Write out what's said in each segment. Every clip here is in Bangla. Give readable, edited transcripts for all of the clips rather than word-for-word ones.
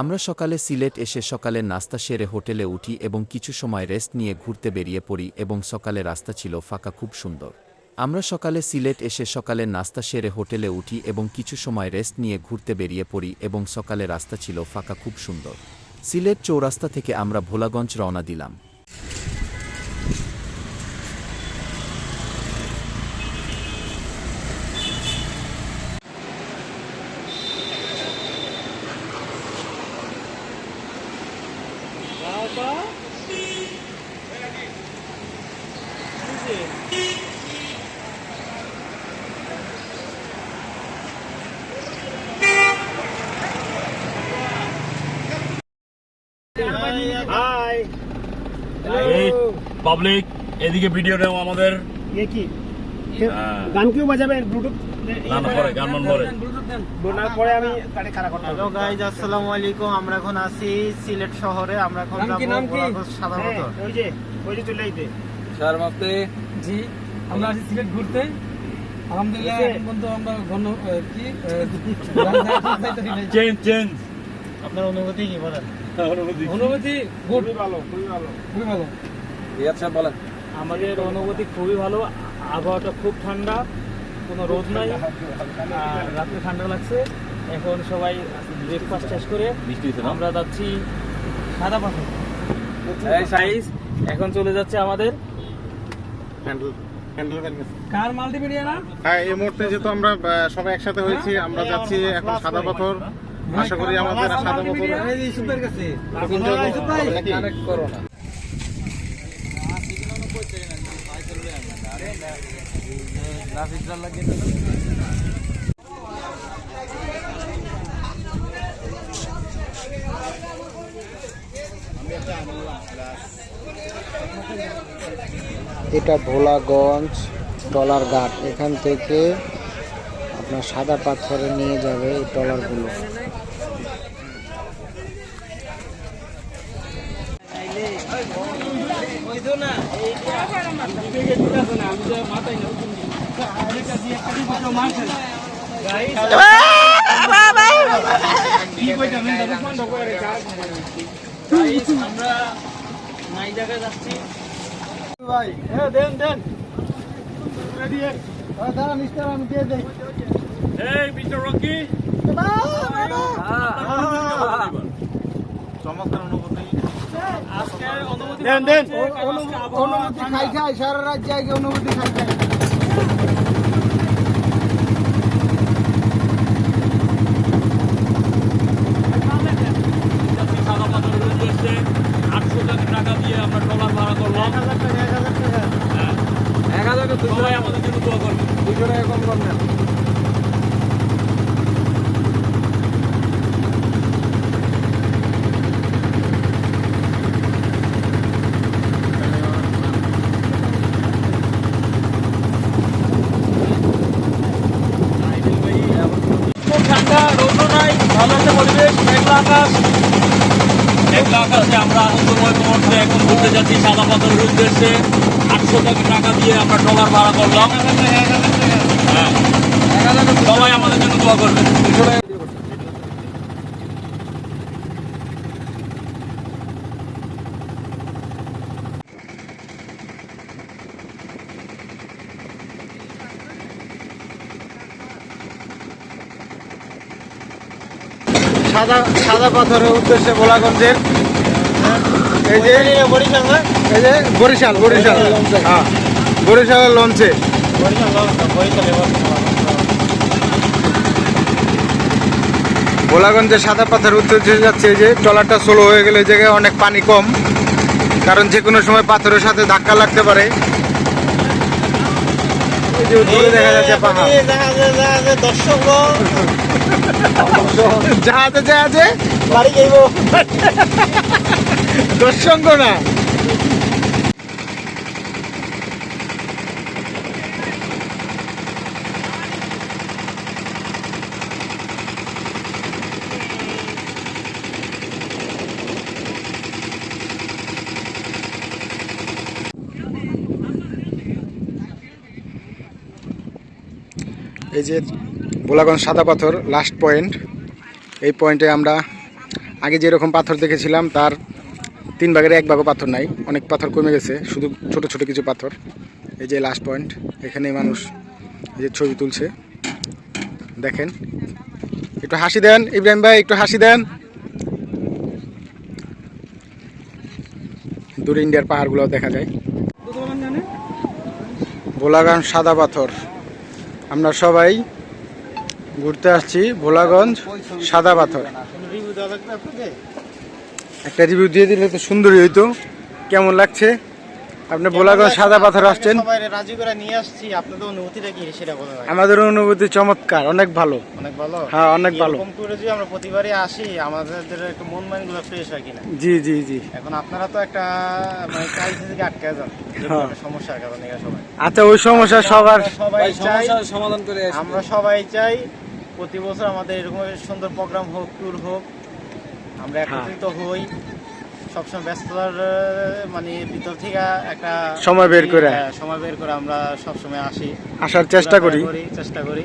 আমরা সকালে সিলেট এসে সকালের নাস্তা সেরে হোটেলে উঠি এবং কিছু সময় রেস্ট নিয়ে ঘুরতে বেরিয়ে পড়ি এবং সকালে রাস্তা ছিল ফাঁকা, খুব সুন্দর। আমরা সকালে সিলেট এসে সকালের নাস্তা সেরে হোটেলে উঠি এবং কিছু সময় রেস্ট নিয়ে ঘুরতে বেরিয়ে পড়ি এবং সকালে রাস্তা ছিল ফাঁকা, খুব সুন্দর। সিলেট চৌরাস্তা থেকে আমরা ভোলাগঞ্জ রওনা দিলাম। হাই এই পাবলিক এদিকে ভিডিও নাও আমাদের। ये কি গান কিউ বাজাবেন ব্লুটুথ না না পরে গান মান পরে বলার পরে আমি কাটে খারাপ করতে হ্যালো গাইজ, আসসালামু আলাইকুম। আমরা এখন আছি সিলেট শহরে। আমরা এখন যাব সাদা পাথর। ওই যে চলে আইতে স্যার মাপতে জি, আমরা আছি সিলেট ঘুরতে। আলহামদুলিল্লাহ এখন পর্যন্ত আমরা চেঞ্জ চেঞ্জ আপনার অনুভূতি কি বলেন? অনুভূতি গুড, খুবই ভালো খুবই ভালো খুবই ভালো। রিয়াদ সাহেব বলেন। আমাদের অনুভূতি খুবই ভালো। আবহাওয়াটা খুব ঠান্ডা, কোনো রোদ নাই, আর রাত্রে ঠান্ডা লাগছে। এখন সবাই ব্রেকফাস্ট শেষ করে আমরা যাচ্ছি সাদা পাথর। এই সাইজ এখন চলে যাচ্ছে আমাদের হ্যান্ডেল কার মাল্টিমিডিয়া না। হ্যাঁ, এই মুহূর্তে যেহেতু আমরা সবাই একসাথে হয়েছি, আমরা যাচ্ছি এখন সাদা পাথর। আশা করি আমাদের সাদা পাথর কানেক্ট করো না। এটা ভোলাগঞ্জ ট্রলার ঘাট। এখান থেকে আপনার সাদা পাথরে নিয়ে যাবে এই ট্রলারগুলো। আমরা নাই জায়গায় যাচ্ছি। ভাই দেন দেন দাঁড়ান মিস্টার, আমি দিয়ে দেই। এই মিস্টার রকি চমৎকার অনুভূতি। আজকের অনুভূতি দেন দেন অনুভূতি খাই খাই সারা রাত জায়গা অনুভূতি খাই খাই। সাদা পাথরের উদ্দেশ্যে 800 টাকা দিয়ে আমরা ট্রলার ভাড়া করলাম। 1000 টাকা সবাই আমাদের জন্য দোয়া করবেন। 200 টাকা কম করবেন। খুব ঠান্ডা, রৌদ্র নাই, ভালো একটা পরিবেশ, মেঘলা আকাশ। মেঘলা আকাশে আমরা আনন্দময় মুহূর্তে এখন ঘুরতে যাচ্ছি সাদা পাথরের উদ্দেশ্যে। 800 টাকা দিয়ে আমরা ট্রলার ভাড়া করলাম। হ্যাঁ, সবাই আমাদের জন্য দোয়া করবেন। সাদা পাথরের উদ্দেশ্যে ভোলাগঞ্জের এই যে বরিশাল, এই যে বরিশাল হ্যাঁ বরিশালের লঞ্চে ভোলাগঞ্জের সাদা পাথরের উদ্দেশ্যে যাচ্ছে। এই যে ট্রলারটা স্লো হয়ে গেলে এই জায়গায় অনেক পানি কম, কারণ যে কোনো সময় পাথরের সাথে ধাক্কা লাগতে পারে। এই যে দূরে দেখা যাচ্ছে পাহাড়, জাহাজে জাহাজে বাড়ি যাইব দর্শক না। এই যে ভোলাগঞ্জ সাদা পাথর লাস্ট পয়েন্ট। এই পয়েন্টে আমরা আগে যেরকম পাথর দেখেছিলাম তার 3 ভাগের 1 ভাগও পাথর নাই, অনেক পাথর কমে গেছে, শুধু ছোট ছোট কিছু পাথর। এই যে লাস্ট পয়েন্ট, এখানে মানুষ এই যে ছবি তুলছে দেখেন। একটু হাসি দেন ইব্রাহিম ভাই, একটু হাসি দেন। দূরে ইন্ডিয়ার পাহাড়গুলো দেখা যায়। ভোলাগঞ্জ সাদা পাথর, আমরা সবাই ঘুরতে আসছি ভোলাগঞ্জ সাদা পাথর। একটা রিভিউ দিয়ে দিলে তো সুন্দরই হইতো। কেমন লাগছে? আপনি ভোলাগঞ্জ সাদা পাথর আসছেন, সবাই রাজি করে নিয়ে আসছি, আপনাদের অনুভূতিটা কি সেটা বলেন। আমাদের অনুভূতি চমৎকার, অনেক ভালো। অনেক ভালো, হ্যাঁ অনেক ভালো। এরকম ট্যুরে যদি আমরা প্রতিবারই আসি আমাদের একটু মন মাইন্ডগুলো ফ্রেশ হয় কিনা। জি জি জি। এখন আপনারা তো একটা মানে ক্রাইসিস থেকে আটকে যান, হ্যাঁ। সমস্যার কারণে সবাই। আচ্ছা ওই সমস্যা সবার, সবাই চাই সমাধান করে আমরা সবাই চাই প্রতি বছর আমাদের এরকম সুন্দর প্রোগ্রাম হোক, ট্যুর হোক, আমরা একত্রিত হই, সবসময় ব্যস্ততার মানে ভিতর থেকে একটা সময় বের করে। সময় বের করে আমরা সবসময় আসি, আসার চেষ্টা করি। চেষ্টা করি।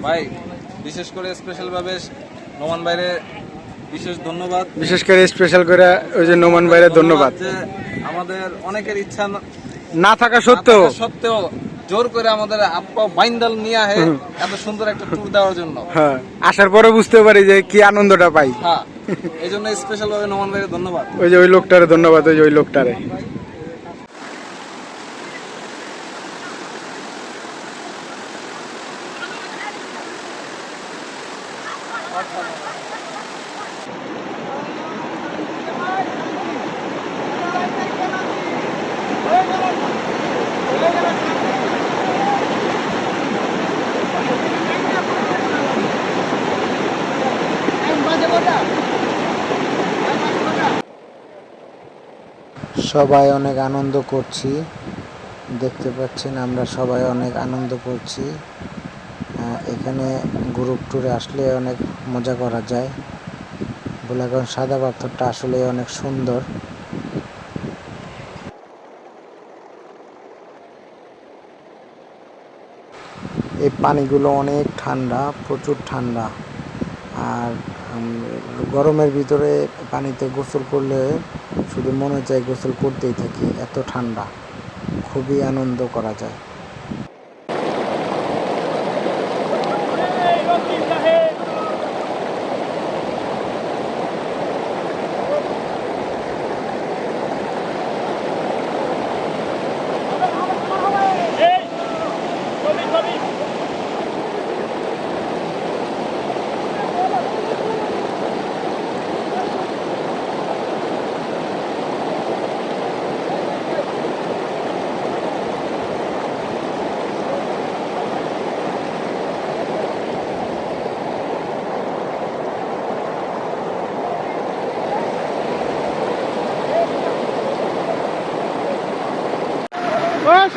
ভাই বিশেষ করে স্পেশাল ভাবে নোমান ভাইরে বিশেষ ধন্যবাদ, বিশেষ করে স্পেশাল করে ওই যে নোমান ভাইয়ের ধন্যবাদ। যে আমাদের অনেকের ইচ্ছা না থাকা সত্ত্বেও সত্ত্বেও জোর করে আমাদের আপা বাইন্দাল নিয়ে আহে এত সুন্দর একটা ট্যুর দেওয়ার জন্য। হ্যাঁ, আসার পরে বুঝতে পারি যে কি আনন্দটা পাই। হ্যাঁ, এই জন্য স্পেশাল ভাবে নোমান ভাইকে ধন্যবাদ। ওই যে ওই লোকটারে ধন্যবাদ, ওই যে ওই লোকটারে। সবাই অনেক আনন্দ করছি, দেখতে পাচ্ছেন আমরা সবাই অনেক আনন্দ করছি। এখানে গ্রুপ ট্যুরে আসলে অনেক মজা করা যায়। ভোলাগঞ্জ সাদা পাথরটা আসলে অনেক সুন্দর। এই পানিগুলো অনেক ঠান্ডা, প্রচুর ঠান্ডা। আর গরমের ভিতরে পানিতে গোসল করলে শুধু মনে চায় গোসল করতেই থাকি, এত ঠান্ডা, খুবই আনন্দ করা যায়।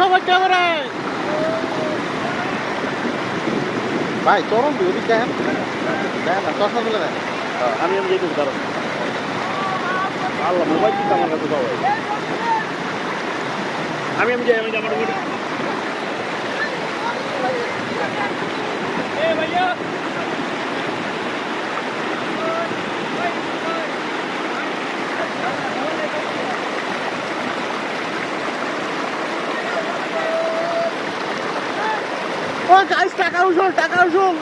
সবাই ক্যামেরায় ভাই চরম ওদিক দেখেন, দেখেন না চশমা তুলে দেন। আমি যেটুকু ধরো আল্লাহ মোবাইল কিন্তু আমার কাছে সবাই আমি যাই আমার ভাইয়া Oh guys, টাকা উসুল, টাকা উসুল।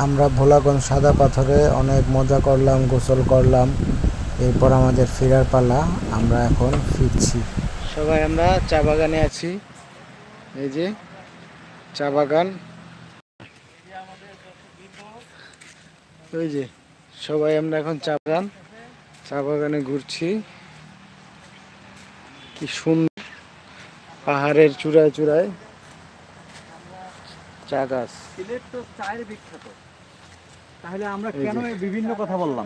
আমরা ভোলাগঞ্জ সাদা পাথরে অনেক মজা করলাম, গোসল করলাম। এরপর আমাদের ফেরার পালা, আমরা এখন ফিরছি। সবাই আমরা চা বাগানে আছি, এই যে চা বাগান, ওই যে সবাই আমরা এখন চা বাগানে ঘুরছি। কি সুন্দর পাহাড়ের চূড়ায় চূড়ায় চা গাছ। সিলেট তো চায়ের বিখ্যাত, তাহলে আমরা এই কেন যে। এই বিভিন্ন কথা বললাম?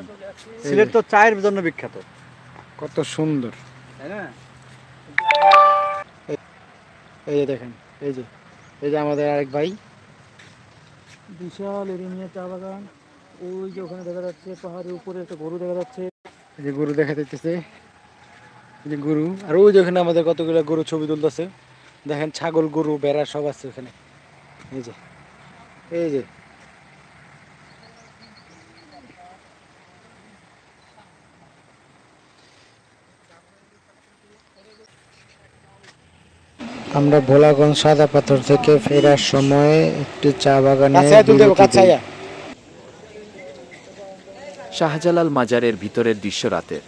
সিলেট তো চায়ের জন্য বিখ্যাত, কত সুন্দর। তাই না? এই যে দেখেন, এই যে আমাদের আরেক ভাই। বিশাল এরিয়া চা বাগান। ওই যে ওখানে দেখা যাচ্ছে পাহাড়ের উপরে একটা গরু দেখা যাচ্ছে। এই যে গরু দেখা যাইতেছে, এই যে গরু। আর ওই যে ওখানে আমাদের কতগুলো গরু ছবি তুলতেছে। দেখেন ছাগল, গরু, ভেড়া সব আছে ওখানে। এই যে আমরা ভোলাগঞ্জ সাদা পাথর থেকে ফেরার সময় একটি চা বাগানে বিরতি দিই। শাহজালাল মাজারের ভিতরের দৃশ্য রাতের।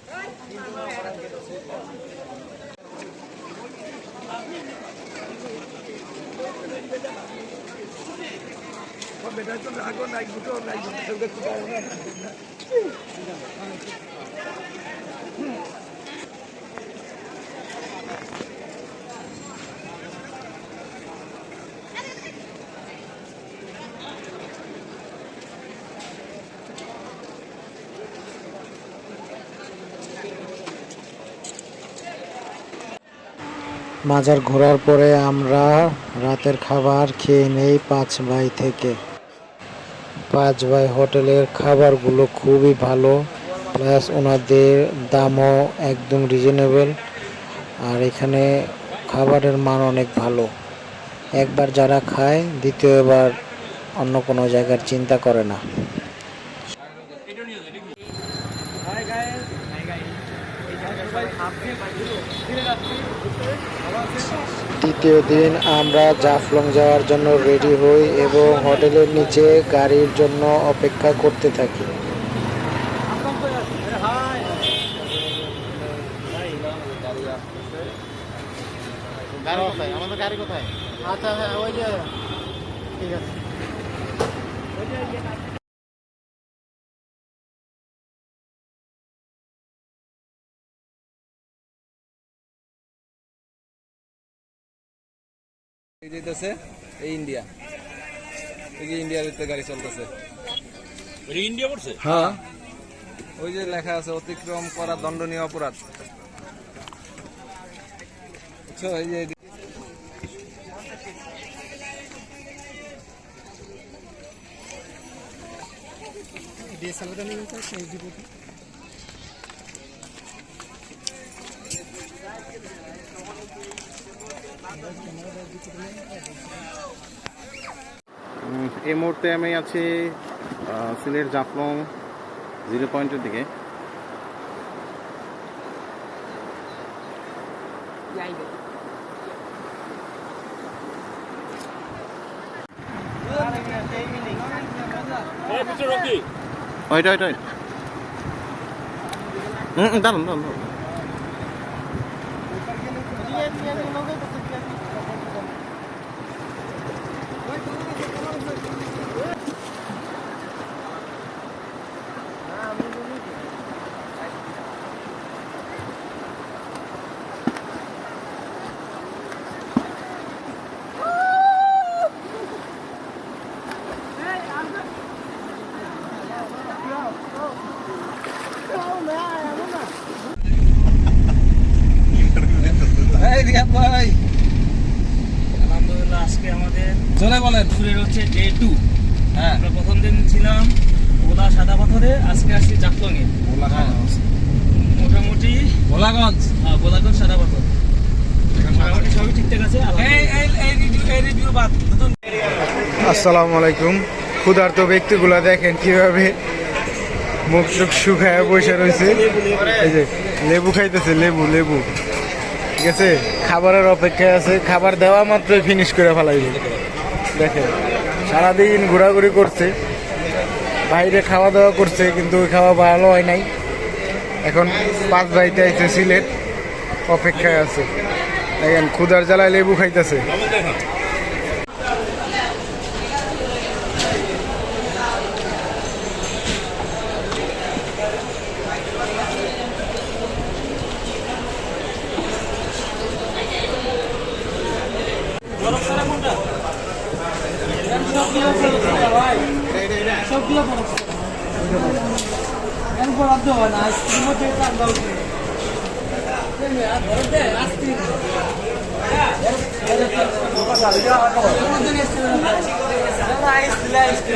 মাজার ঘোরার পরে আমরা রাতের খাবার খেয়ে নেই 5 ভাই থেকে। 5 ভাই হোটেলের খাবারগুলো খুবই ভালো, প্লাস ওনাদের দামও একদম রিজনেবল। আর এখানে খাবারের মান অনেক ভালো। একবার যারা খায় দ্বিতীয়বার অন্য কোনো জায়গার চিন্তা করে না। তৃতীয় দিন আমরা জাফলং যাওয়ার জন্য রেডি হই এবং হোটেলের নিচে গাড়ির জন্য অপেক্ষা করতে থাকি। গাড়ি কোথায়? আমাদের গাড়ি কোথায়? আচ্ছা হ্যাঁ, ওই যে ঠিক আছে। এই যেতেছে এই ইন্ডিয়া, এই যে ইন্ডিয়ার ভিতরে গাড়ি চলতেছে। ইন্ডিয়া পড়ছে। হ্যাঁ, ওই যে লেখা আছে অতিক্রম করা দণ্ডনীয় অপরাধ। বুঝছো? এই যে এই মুহূর্তে আমি আছি সিলেট জাফলং 0 পয়েন্টের দিকে। ওইটা দারুন দারুন। এই রিয়াদ ভাই, আলহামদুলিল্লাহ আজকে আমাদের চলে বলেন। ট্যুরের হচ্ছে ডে 2। হ্যাঁ, আমরা প্রথম দিন ছিলাম ভোলা সাদা পাথরে, আজকে আসছি জাফলং এ। মোটামুটি ভোলাগঞ্জ। ভোলাগঞ্জ সাদা পাথর মোটামুটি সবই ঠিকঠাক আছে। এই রিভিউ বাদ। আসসালামু আলাইকুম। ক্ষুধার্ত ব্যক্তিগুলা দেখেন কিভাবে মুখ চোখ শুকায় বসে রয়েছে। এই যে লেবু খাইতেছে, লেবু। ঠিক আছে, খাবারের অপেক্ষায় আছে। খাবার দেওয়া মাত্রই ফিনিশ করে ফেলাইবে। দেখেন সারাদিন ঘোরাঘুরি করছে, বাইরে খাওয়া দাওয়া করছে, কিন্তু ওই খাওয়া ভালো হয় নাই। এখন 5 ভাইতে আইছে সিলেট, অপেক্ষায় আছে। দেখেন ক্ষুধার জ্বালায় লেবু খাইতেছে। সবগুলো বরফ এর বরাদ্দ হয় না আইসক্রিম মধ্যে চাল দাও আইসক্রিম